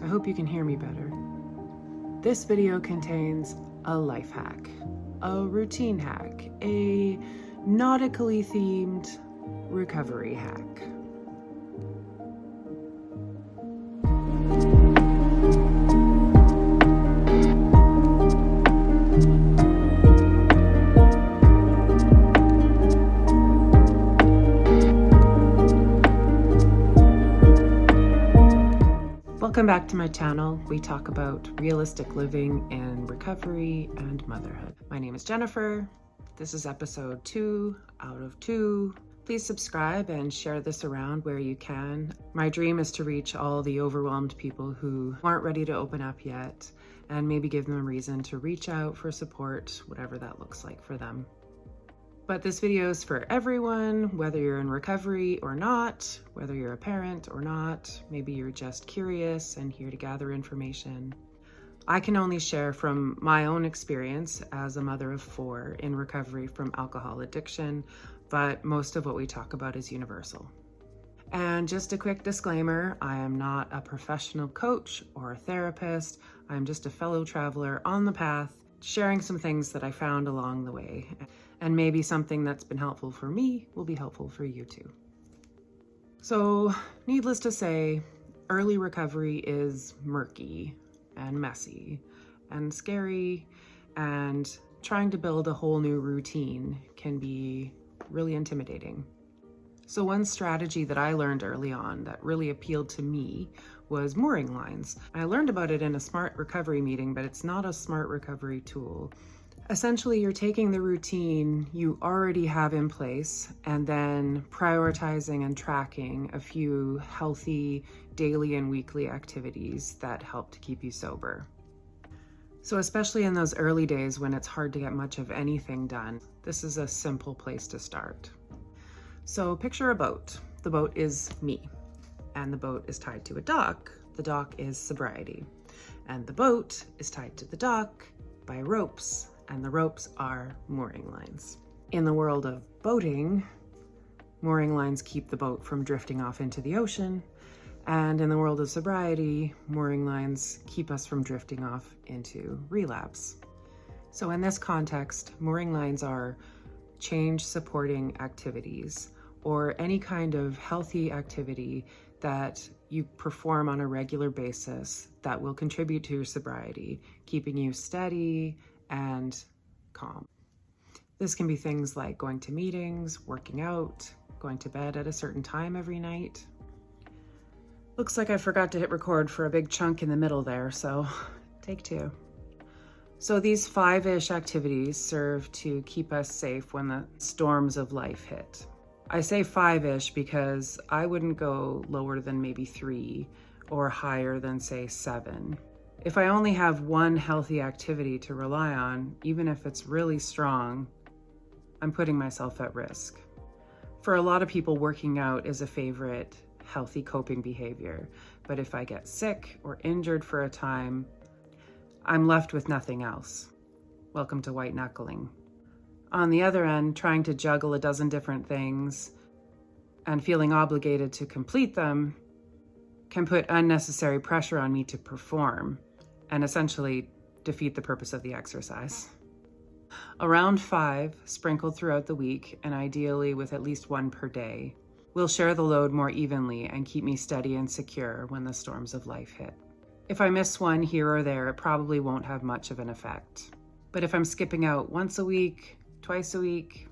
I hope you can hear me better. This video contains a life hack, a routine hack, a nautically themed recovery hack. Welcome back to my channel. We talk about realistic living and recovery and motherhood. My name is Jennifer. This is episode 2 out of 2. Please subscribe and share this around where you can. My dream is to reach all the overwhelmed people who aren't ready to open up yet, and maybe give them a reason to reach out for support, whatever that looks like for them. But this video is for everyone, whether you're in recovery or not, whether you're a parent or not, maybe you're just curious and here to gather information. I can only share from my own experience as a mother of 4 in recovery from alcohol addiction, but most of what we talk about is universal. And just a quick disclaimer, I am not a professional coach or a therapist. I'm just a fellow traveler on the path, sharing some things that I found along the way. And maybe something that's been helpful for me will be helpful for you too. So, needless to say, early recovery is murky and messy and scary, and trying to build a whole new routine can be really intimidating. So one strategy that I learned early on that really appealed to me was mooring lines. I learned about it in a smart recovery meeting, but it's not a smart recovery tool. Essentially, you're taking the routine you already have in place and then prioritizing and tracking a few healthy daily and weekly activities that help to keep you sober. So especially in those early days when it's hard to get much of anything done, this is a simple place to start. So picture a boat. The boat is me, and the boat is tied to a dock. The dock is sobriety, and the boat is tied to the dock by ropes, and the ropes are mooring lines. In the world of boating, mooring lines keep the boat from drifting off into the ocean, and in the world of sobriety, mooring lines keep us from drifting off into relapse. So in this context, mooring lines are change supporting activities, or any kind of healthy activity that you perform on a regular basis that will contribute to your sobriety, keeping you steady and calm. This can be things like going to meetings, working out, going to bed at a certain time every night. Looks like I forgot to hit record for a big chunk in the middle there, so take 2. So these 5-ish activities serve to keep us safe when the storms of life hit. I say 5-ish because I wouldn't go lower than maybe 3 or higher than say 7. If I only have one healthy activity to rely on, even if it's really strong, I'm putting myself at risk. For a lot of people, working out is a favorite healthy coping behavior, but if I get sick or injured for a time, I'm left with nothing else. Welcome to white knuckling. On the other end, trying to juggle a dozen different things and feeling obligated to complete them can put unnecessary pressure on me to perform and essentially defeat the purpose of the exercise. Around 5, sprinkled throughout the week, and ideally with at least 1 per day, will share the load more evenly and keep me steady and secure when the storms of life hit. If I miss one here or there, it probably won't have much of an effect. But if I'm skipping out once a week, twice a week,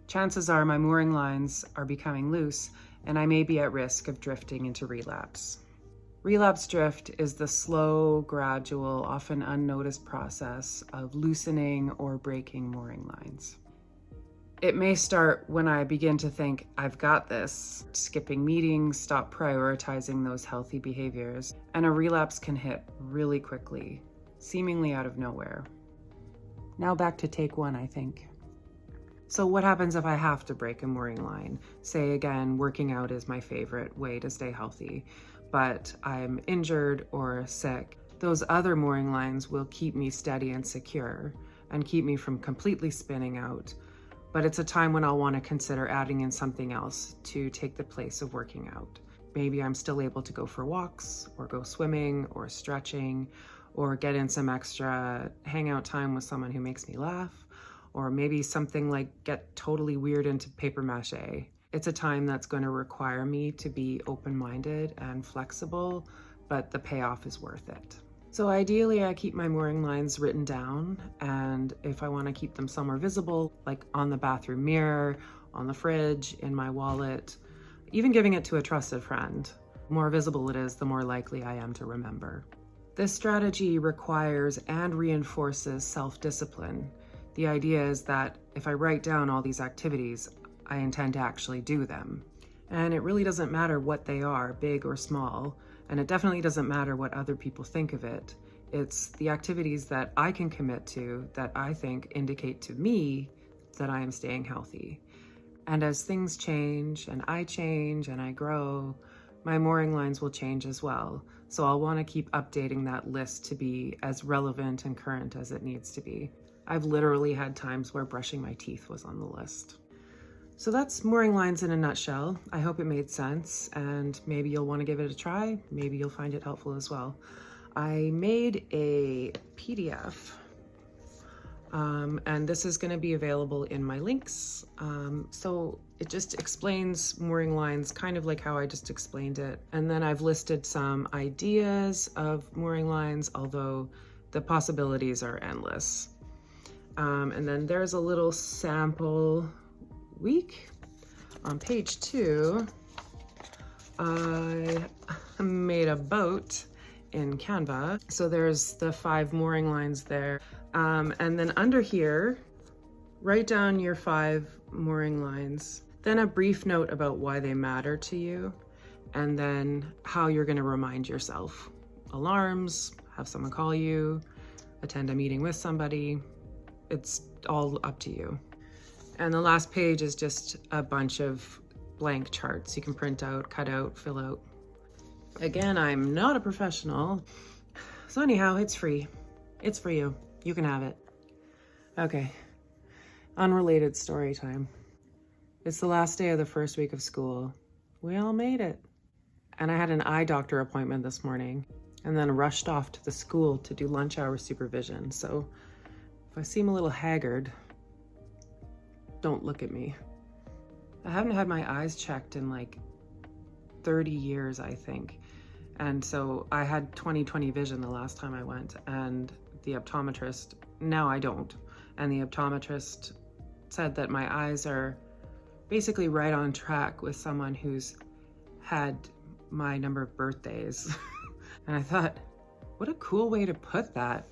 chances are my mooring lines are becoming loose and I may be at risk of drifting into relapse. Relapse drift is the slow, gradual, often unnoticed process of loosening or breaking mooring lines. It may start when I begin to think, I've got this, skipping meetings, stop prioritizing those healthy behaviors, and a relapse can hit really quickly, seemingly out of nowhere. Now back to take 1, I think. So what happens if I have to break a mooring line? Say again, working out is my favorite way to stay healthy, but I'm injured or sick. Those other mooring lines will keep me steady and secure and keep me from completely spinning out. But it's a time when I'll want to consider adding in something else to take the place of working out. maybe I'm still able to go for walks or go swimming or stretching or get in some extra hangout time with someone who makes me laugh, or maybe something like get totally weird into paper mache. It's a time that's going to require me to be open-minded and flexible, but the payoff is worth it. So ideally, I keep my mooring lines written down, and if I want to keep them somewhere visible, like on the bathroom mirror, on the fridge, in my wallet, even giving it to a trusted friend, the more visible it is, the more likely I am to remember. This strategy requires and reinforces self-discipline. The idea is that if I write down all these activities, I intend to actually do them. And it really doesn't matter what they are, big or small, and it definitely doesn't matter what other people think of it. It's the activities that I can commit to that I think indicate to me that I am staying healthy. And as things change and I grow, my mooring lines will change as well. So I'll want to keep updating that list to be as relevant and current as it needs to be. I've literally had times where brushing my teeth was on the list. So that's mooring lines in a nutshell. I hope it made sense, and maybe you'll want to give it a try. Maybe you'll find it helpful as well. I made a PDF, and this is going to be available in my links. So it just explains mooring lines kind of like how I just explained it. And then I've listed some ideas of mooring lines, although the possibilities are endless. And then there's a little sample week. On page 2, I made a boat in Canva. So there's the 5 mooring lines there. And then under here, write down your 5 mooring lines, then a brief note about why they matter to you, and then how you're going to remind yourself. Alarms, have someone call you, attend a meeting with somebody. It's all up to you. And the last page is just a bunch of blank charts you can print out, cut out, fill out. Again, I'm not a professional. So anyhow, it's free. It's for you. You can have it. Okay. Unrelated story time. It's the last day of the first week of school. We all made it. And I had an eye doctor appointment this morning and then rushed off to the school to do lunch hour supervision. So if I seem a little haggard, don't look at me. I haven't had my eyes checked in like 30 years, I think. And so I had 20/20 vision the last time I went, and the optometrist, now I don't. And the optometrist said that my eyes are basically right on track with someone who's had my number of birthdays. And I thought, what a cool way to put that.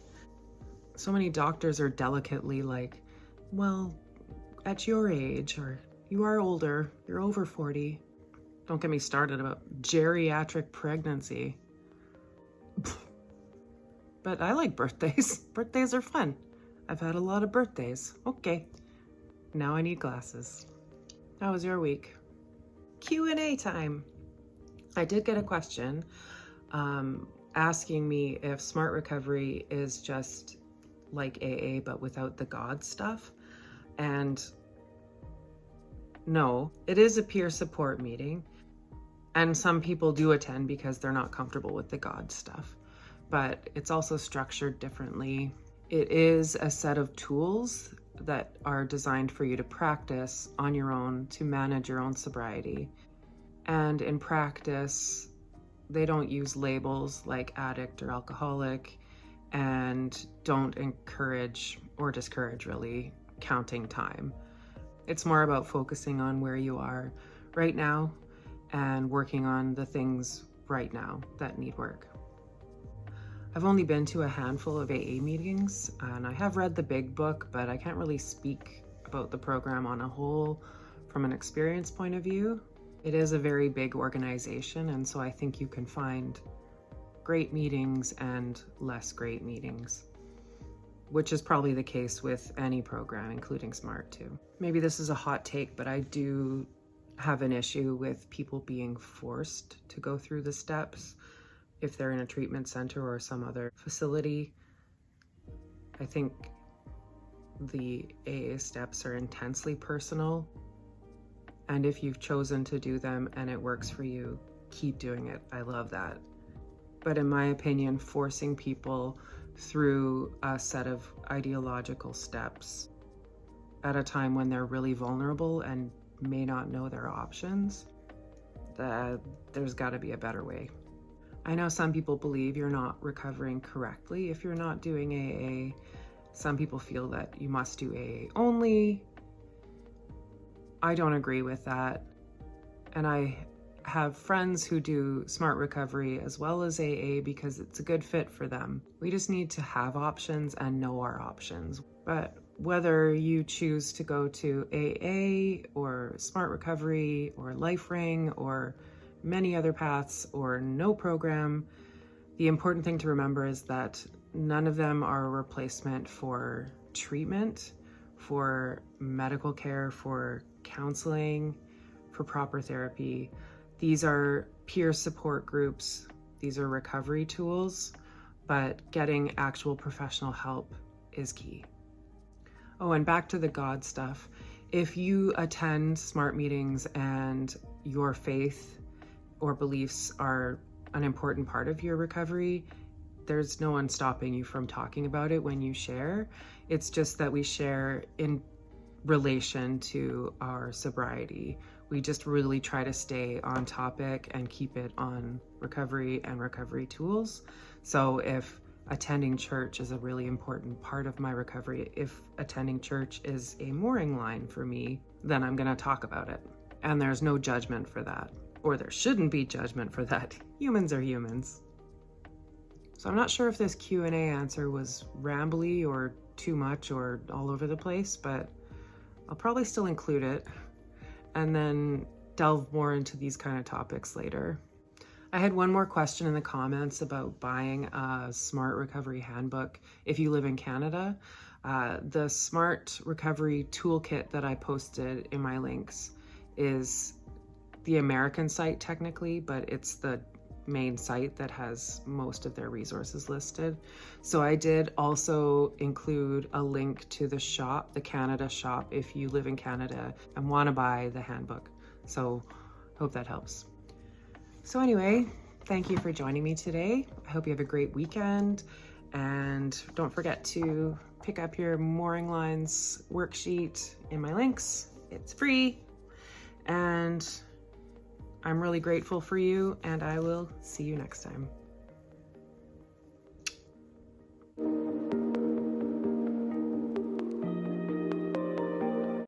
So many doctors are delicately like, well, at your age, or you are older, you're over 40. Don't get me started about geriatric pregnancy. But I like birthdays. Birthdays are fun. I've had a lot of birthdays. Okay, now I need glasses. How was your week? Q&A time. I did get a question asking me if Smart Recovery is just like AA but without the God stuff. And no, it is a peer support meeting, and some people do attend because they're not comfortable with the God stuff, but it's also structured differently. It is a set of tools that are designed for you to practice on your own to manage your own sobriety. And in practice, they don't use labels like addict or alcoholic, and don't encourage or discourage really counting time. It's more about focusing on where you are right now and working on the things right now that need work. I've only been to a handful of AA meetings, and I have read the big book, but I can't really speak about the program on a whole from an experience point of view. It is a very big organization, and so I think you can find great meetings and less great meetings, which is probably the case with any program, including SMART too. Maybe this is a hot take, but I do have an issue with people being forced to go through the steps if they're in a treatment center or some other facility. I think the AA steps are intensely personal, and if you've chosen to do them and it works for you, keep doing it. I love that. But in my opinion, forcing people through a set of ideological steps at a time when they're really vulnerable and may not know their options, there's got to be a better way. I know some people believe you're not recovering correctly if you're not doing AA. Some people feel that you must do AA only. I don't agree with that. And I have friends who do Smart Recovery as well as AA because it's a good fit for them. We just need to have options and know our options. But whether you choose to go to AA or Smart Recovery or LifeRing or many other paths or no program, the important thing to remember is that none of them are a replacement for treatment, for medical care, for counseling, for proper therapy. These are peer support groups. These are recovery tools, but getting actual professional help is key. Oh, and back to the God stuff. If you attend SMART meetings and your faith or beliefs are an important part of your recovery, there's no one stopping you from talking about it when you share. It's just that we share in relation to our sobriety. We just really try to stay on topic and keep it on recovery and recovery tools. So if attending church is a really important part of my recovery, if attending church is a mooring line for me, then I'm going to talk about it. And there's no judgment for that. Or there shouldn't be judgment for that. Humans are humans. So I'm not sure if this Q&A answer was rambly or too much or all over the place, but I'll probably still include it and then delve more into these kind of topics later. I had one more question in the comments about buying a Smart Recovery Handbook if you live in Canada. The Smart Recovery Toolkit that I posted in my links is the American site technically, but it's the main site that has most of their resources listed. So I did also include a link to the shop, the Canada shop, if you live in Canada and want to buy the handbook. So hope that helps. So anyway, thank you for joining me today. I hope you have a great weekend, and don't forget to pick up your Mooring Lines worksheet in my links. It's free, and I'm really grateful for you, and I will see you next time.